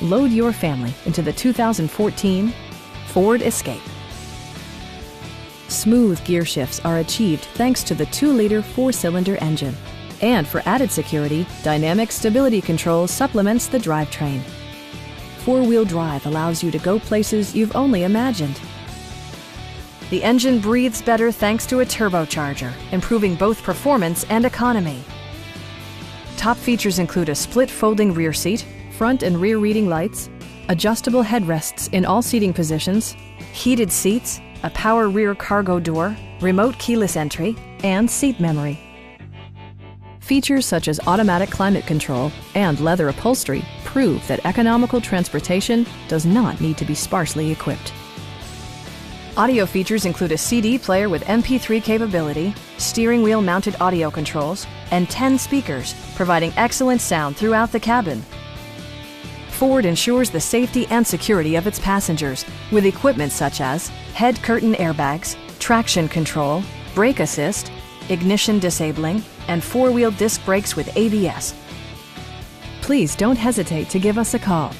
Load your family into the 2014 Ford Escape. Smooth gear shifts are achieved thanks to the 2-liter 4-cylinder engine. And for added security, dynamic stability control supplements the drivetrain. 4-wheel drive allows you to go places you've only imagined. The engine breathes better thanks to a turbocharger, improving both performance and economy. Top features include a split folding rear seat, front and rear reading lights, adjustable headrests in all seating positions, heated seats, a power rear cargo door, remote keyless entry, and seat memory. Features such as automatic climate control and leather upholstery prove that economical transportation does not need to be sparsely equipped. Audio features include a CD player with MP3 capability, steering wheel mounted audio controls, and 10 speakers, providing excellent sound throughout the cabin. Ford ensures the safety and security of its passengers with equipment such as head curtain airbags, traction control, brake assist, ignition disabling, and 4-wheel disc brakes with ABS. Please don't hesitate to give us a call.